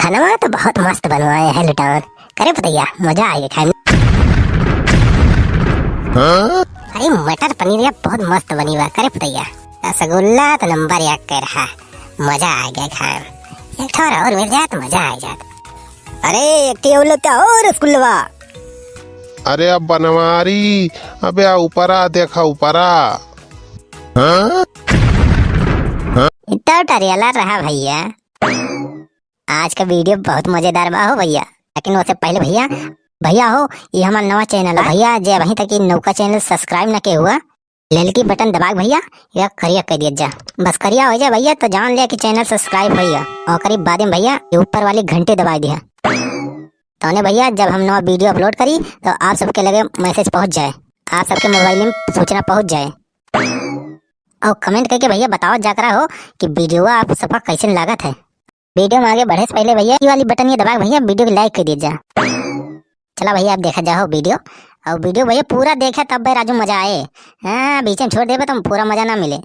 खाना तो बहुत मस्त बनवाए है लुटान। करे भैया मजा आएगा खाने। अरे मटर पनीर या बहुत मस्त बनी हुआ। करे भैया रसगुल्ला तो नंबर 1 का रहा। मजा आ गया खाए। एक थोड़ा और मिल जाए तो मजा आ जाता। अरे एक टेबल और रसगुल्ला। अरे अब बनवारी, अबे ऊपरा देखा ऊपरा। इतना टरियाला रहा भैया। आज का वीडियो बहुत मजेदार बा हो भैया। लेकिन उससे पहले भैया हो ये हमारा नवा चैनल है भैया। जे अभी तक नौका चैनल सब्सक्राइब न के हुआ ललकी बटन दबा भैया या करिया कर दिया जा। बस करिया हो जाए भैया तो जान लिया कि चैनल सब्सक्राइब भैया। और करीब बाद में भैया ऊपर वाली घंटे दबा दिया तो भैया जब हम नवा वीडियो अपलोड करी तो आप सबके लगे मैसेज पहुंच जाए, आप सबके मोबाइल में सूचना पहुंच जाए। और कमेंट करके भैया बताओ जाकर हो कि वीडियो आप सबका कैसे लागत है। वीडियो में आगे बढ़े से पहले भैया ये वाली बटन ये दबा भैया वीडियो को लाइक कर दीजिए। चला भैया आप देखा जाओ वीडियो। और वीडियो भैया पूरा देखे तब भाई राजू मजा आए। हाँ बीच में छोड़ दे तो पूरा मजा ना मिले।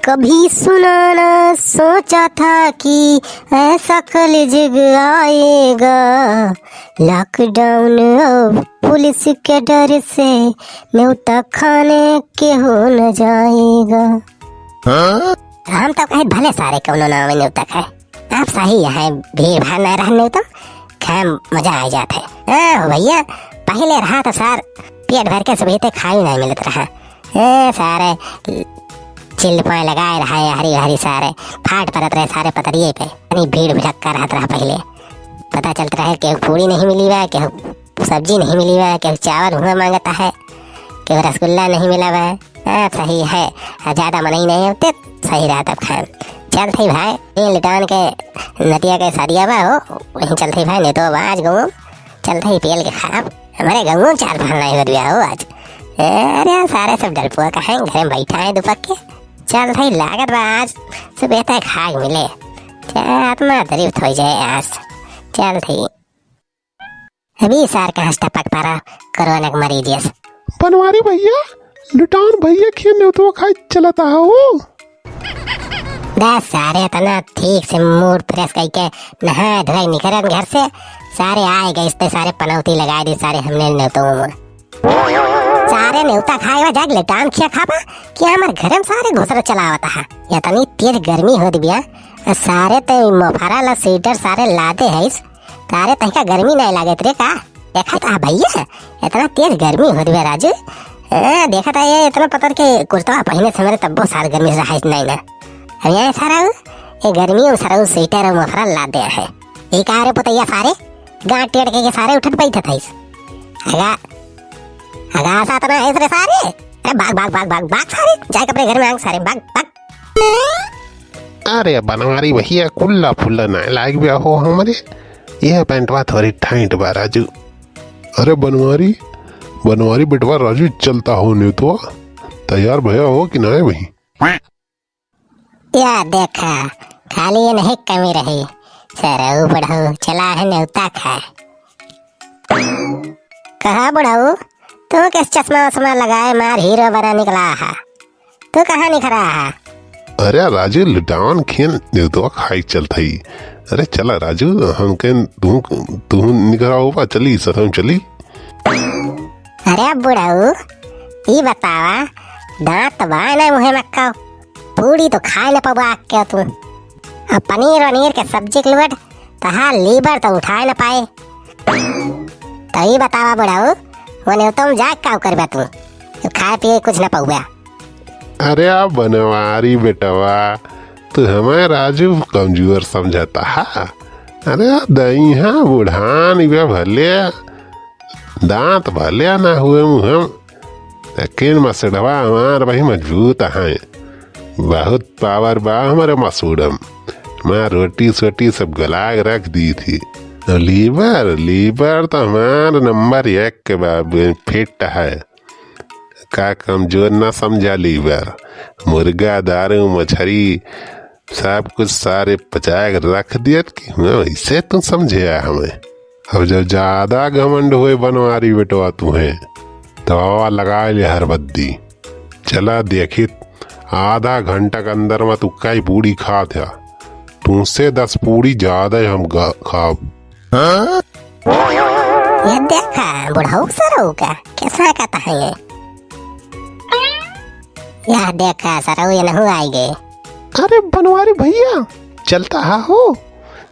कभी सुना ना सोचा था कि ऐसा कलयुग आएगा। लॉकडाउन और पुलिस के डर से न्योता खाने के हो न जाएगा। हम तो कहे भले सारे कौनो ना न्योता खाए। आप सही है भीड़ भाड़ न रहने तो खाए मजा आ जाता है। भैया पहले रहा तो सार पेट भर के सुबह तक खाई नहीं मिलत रहा। सारे चिल्ल पाए लगाए रहा है हरी हरी सारे फाट परत रहे सारे पतरिये पे। भीड़ भड़का रहत रहा। पहले पता चलता रहे कि पूरी नहीं मिली हुआ, कि सब्जी नहीं मिली हुआ, कि चावल हुआ मांगता है, कि रसगुल्ला नहीं मिला हुआ। सही है ज्यादा मन ही नहीं होते सही रहा तब खाए। चल थी भाई ये लिटान के नदिया के सादिया बा हो वहीं चल थी भाई नहीं तो आज गाँव चल थी पेल के खाब हमारे गाँव 4-5 नहीं बदलिया हो आज। अरे सारे सब डरपुआ का है घर में बैठा है दुपक के। चल थी लागत बा आज सुबह तक खाग मिले आत्मा तरीफ हो जाए आज। चल थी अभी सार का हंसता पक पारा कोरोना के मरीज बनवारी भैया लुटान भैया खेलने तो खाई चलता हो। बस सारे तना ठीक से मूड फ्रेश करके नहा धोए निकले घर से सारे आए गए। इस सारे पनौती लगा दी सारे हमने न्योतों सारे न्योता खाए हुआ जाग लेटान खिया खापा कि हमारे घर में सारे घुसर चलावता है। या तनी तेज गर्मी हो दिया सारे तो मोफारा ला स्वेटर सारे लाते है सारे तहका गर्मी नहीं लागे तेरे का। देखा था भैया इतना तेज गर्मी हो दिया राजू। देखा था ये इतना पतर के कुर्ता पहने से मेरे तब्बो सारे गर्मी से रहा नहीं ना। यहाँ सारा ये गर्मी में सारा स्वेटर और मोफरा ला दिया है। एक आ रहे पुतैया सारे गांठ टेढ़ के सारे उठट बैठे थे अगा सा तना है सारे। अरे भाग भाग भाग भाग भाग सारे जाके अपने घर में आग सारे भाग भाग। अरे बनवारी भैया कुल्ला फुल्ला ना लाग गया हो हमारे यह पैंटवा थोड़ी ठाइट बा राजू। अरे बनवारी बनवारी बेटवा राजू चलता हो नहीं तो तैयार भैया हो कि ना भाई। या देखा खाली ये नहीं कमी रही सरऊ बढ़ाऊ चला है न्योता खाए। कहा बढ़ाऊ तू किस चश्मा वश्मा लगाए मार हीरो बना निकला है तू कहाँ निखरा है। अरे राजू लुटान खेल नहीं तो खाई चलता ही। अरे चला राजू हम कहें तू निकरा होगा चली सर चली। अरे बुढ़ाऊ ये बतावा दांत बाय ना मुहे मक्का पूरी तो खाए न पाबा क्या तू। अब पनीर वनीर के सब्जी के लुट तहा लीवर तो उठाए न पाए तो ये बतावा बुढ़ाऊ वो तुम जाग का कर तू खाए पिए कुछ न पाऊगा। अरे आप बनवारी बेटवा तू हमें राजू कमजोर समझता है। अरे दही हाँ बुढ़ान भले दांत भले ना हुए मुँह लेकिन मसड़वा हमार भाई मजबूत है बहुत पावर बा हमारे मसूड़म। मैं रोटी सोटी सब गला रख दी थी। लीवर लीवर तो हमारा नंबर 1 के बाद फिट है का कमजोर ना समझा। लीवर मुर्गा दारू मछली सब कुछ सारे पचा रख दिया कि वैसे तुम समझे हमें। अब जब ज्यादा घमंड हुए बनवारी बेटवा तुम्हें दवा लगा ले हर बद्दी। चला देखी आधा घंटा के अंदर में तू कई बूढ़ी खा था तुमसे 10 पूरी ज्यादा हम खाब। ये देखा बुढ़ऊ सरऊ का कैसा कहता है ये। यह देखा सरऊ ये नहीं आई गए। अरे बनवारी भैया चलता हा हो,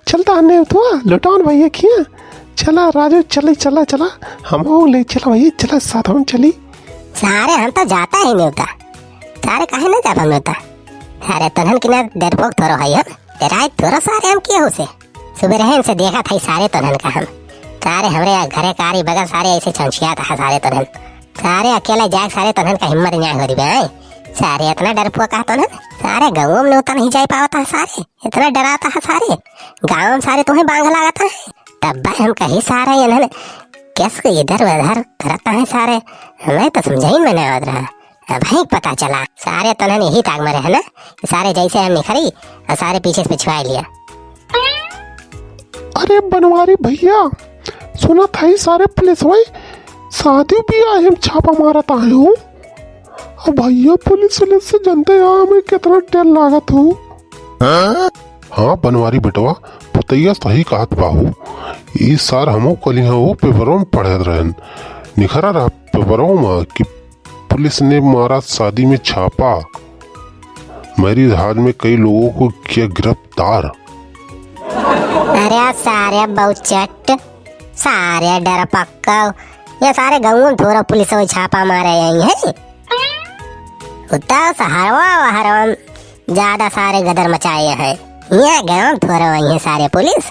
चलता नहीं तो लुटान भैया किया। चला राजू चला चला हम ले चला भैया, चला साथ हम चली। सारे हम तो जाता ही नहीं होता, सारे कहे ना जाता नहीं होता। सारे तनहन किना डरपोक थोरो है हम डराए थोरो सारे हम किया उसे। सुबह रहे से देखा था सारे तनहन का हम सारे हमरे घरे कारी बगल सारे ऐसे छंछिया था सारे तनहन। सारे अकेला जाए सारे तनहन का हिम्मत नहीं हो रही। सारे इतना डरपोक का तो सारे गाँव में उतना नहीं जा पाता है। सारे इतना डराता है सारे गाँव में सारे तुम्हें बांग लगाता है। तब हम कही सारे इन्होंने कैसे इधर उधर करता है सारे। हमें तो समझ ही में नहीं आ रहा। भाई पता चला सारे तनहन यही ताक में रहे ना, सारे जैसे हम निखरी और सारे पीछे से पिछवा लिया। अरे बनवारी भैया सुना था ही सारे पुलिस भाई शादी भी आए हम छापा मारता है हूँ। अब भैया पुलिस से जनते हमें कितना डर लागत हो। हाँ बनवारी बेटवा पतैया सही कहत बाहू। इस सार हमो कली हो पेपरों में पढ़े रहन निखरा रहा पेपरों में कि पुलिस ने मारा शादी में छापा। मेरी जहाज में कई लोगों को किया गिरफ्तार। अरे सारे बहुचट सारे डर पक्का ये सारे गाँव में थोड़ा पुलिस में छापा मारे यही है। उतना हरवा ज्यादा सारे गदर मचाए हैं। ये गाँव थोड़ा वही है सारे पुलिस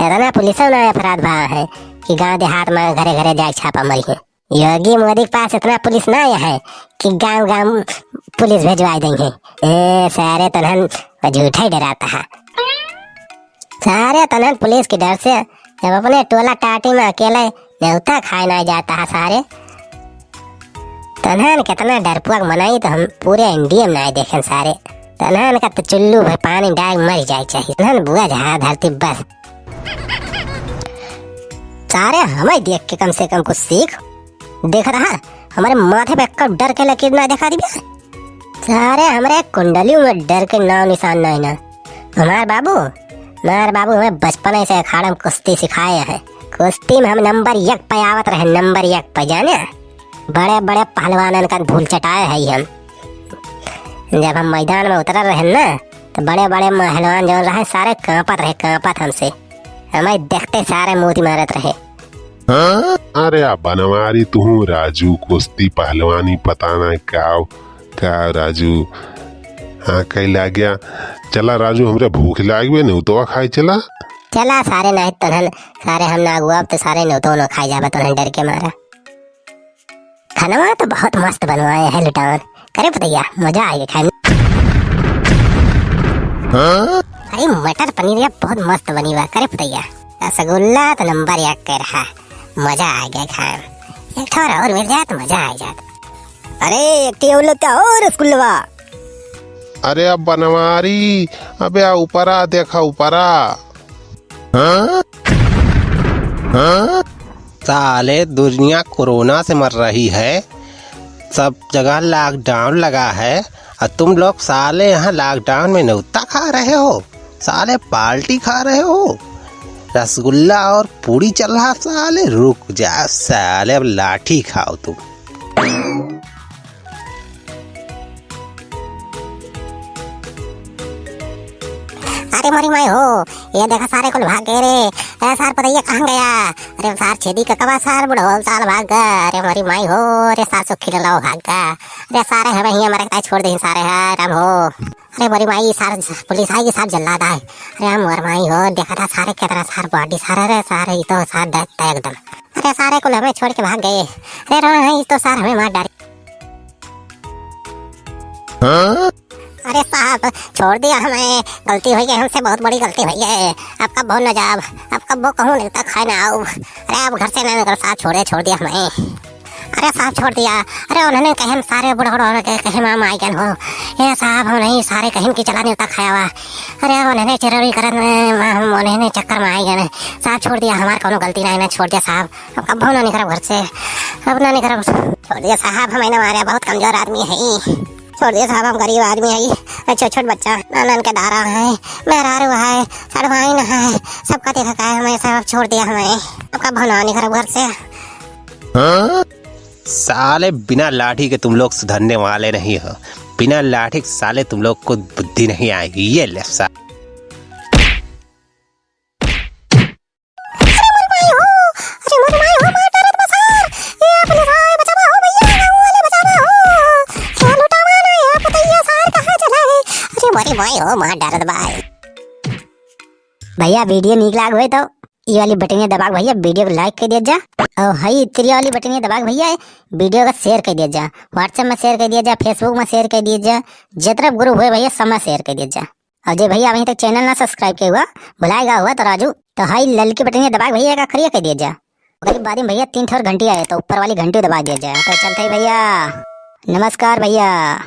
इतना पुलिस में अपराध भाव है कि गांव देहात में घरे घरे जाए छापा मरी है। योगी मोदी के पास इतना पुलिस ना है कि गांव गांव पुलिस भेजवा देंगे। सारे तनहन झूठा ही डराता है। सारे तनहन पुलिस के डर से जब अपने टोला टाटी में अकेले न्योता खाए ना जाता है। सारे तनहन कितना डरपोक मनाई तो हम पूरे इंडिया में नहीं देखें। सारे तनहन का तो चुल्लू भाई पानी डाल मर जाए चाहिए। तनहन बुआ जहाँ धरती बस सारे हमें देख के कम से कम कुछ सीख। देख रहा हमारे माथे पे कब डर के लकीर ना दिखा दी। सारे हमारे कुंडलियों में डर के नाम निशान नहीं ना। हमारे बाबू हमें बचपन से अखाड़ा में कुश्ती सिखाए हैं। कुश्ती में हम नंबर 1 पे आवत रहे, नंबर 1 पे जाने बड़े बड़े पहलवानन का धूल चटाए है हम। जब हम मैदान में उतर रहे ना तो बड़े बड़े पहलवान जो रहे सारे कांपत हमसे। हमें देखते सारे मोती मारत रहे। अरे बनवारी तू राजू कुश्ती पहलवानी पता ना क्या राजू। हाँ कहीं लाग गया। चला राजू हमरे भूख लाग गई नहीं तो खाए चला सारे नहीं तनहन सारे हम ना हुआ तो सारे नहीं तो खाई जावे तनहन डर के मारा। खाना तो बहुत मस्त बनवाए है लुटान करे पतैया मजा आएगा खाने। अरे मटर पनीर या बहुत मस्त बनी हुआ करे पतैया। रसगुल्ला तो नंबर 1 के रहा मजा आ गया खाए। एक थोड़ा और मिल जाए तो मजा आ जाता। अरे एक और रसगुल्ला। अरे अब बनवारी अबे ऊपरा देखा ऊपरा। साले दुनिया कोरोना से मर रही है, सब जगह लॉकडाउन लगा है और तुम लोग साले यहाँ लॉकडाउन में न्योता खा रहे हो, साले पार्टी खा रहे हो, रसगुल्ला और पूरी चल रहा। साले रुक जा साले अब लाठी खाओ तुम। अरे मरी माई हो ये देखा सारे को भाग गए रे। अरे सार पतैया कहाँ गया। अरे सार छेदी का कबा सार बुढ़ो साल भाग गया। अरे मरी माई हो अरे सार सुखी लाओ भाग गया। अरे सारे हमें ही हमारे छोड़ दे सारे है राम हो। अरे मरी माई सार पुलिस आई सार जल्लाद आए। अरे हम मर माई हो देखा था सारे कितना सार बॉडी सारे सारे तो सार डरता एकदम। अरे सारे को हमें छोड़ के भाग गए। अरे तो सार हमें मार डाले। अरे साहब छोड़ दिया हमें, गलती हुई है हमसे, बहुत बड़ी गलती हुई है। अब कब भूल न जाओ, अब कब वो कहूँ नहीं खाए ना आओ। अरे अब घर से ना निकल साहब छोड़ दिया हमें। अरे साहब छोड़ दिया। अरे उन्होंने कहीं सारे बुढ़ो कहीं माम आई गए हो। ये साहब हम नहीं सारे कहीं की चला नहीं खाया हुआ। अरे उन्होंने चिरौरी कर उन्होंने चक्कर में आई गए साहब छोड़ दिया। हमारे कोनो गलती नहीं ना छोड़ दिया साहब। अब कब भूल नहीं करो घर से, अब ना नहीं करो छोड़ दिया साहब। हमें ना मारे बहुत कमजोर आदमी है। छोड़ दिया साहब, हम गरीब आदमी है, छोट छोट बच्चा नानन के दारा है, मेहरारू है, सड़वाइन है, सबका देखा का है, हमें सब छोड़ दिया, हमें आपका भना नहीं खराब घर से। साले बिना लाठी के तुम लोग सुधरने वाले नहीं हो, बिना लाठी के साले तुम लोग को बुद्धि नहीं आएगी। ये ले सा भैया वीडियो निक लाग हुए तो ये वाली बटनिया दबा भैया, वीडियो को लाइक कर दिया जा, और हई इतनी वाली बटनिया दबा भैया वीडियो का शेयर कर दिया जा, व्हाट्सएप में शेयर कर दिया जा, फेसबुक में शेयर कर दिया जा, जितना ग्रुप हुए भैया सब में शेयर कर दिया जा। और जो भैया अभी तक चैनल ना सब्सक्राइब किया हुआ भुलाएगा हुआ तो राजू, तो हई ललकी बटनिया दबा भैया का खड़िया कर दिया जा। बाद में भैया 3 ठोर घंटी आए तो ऊपर वाली घंटी दबा दिया जाए। तो चलते ही भैया, नमस्कार भैया।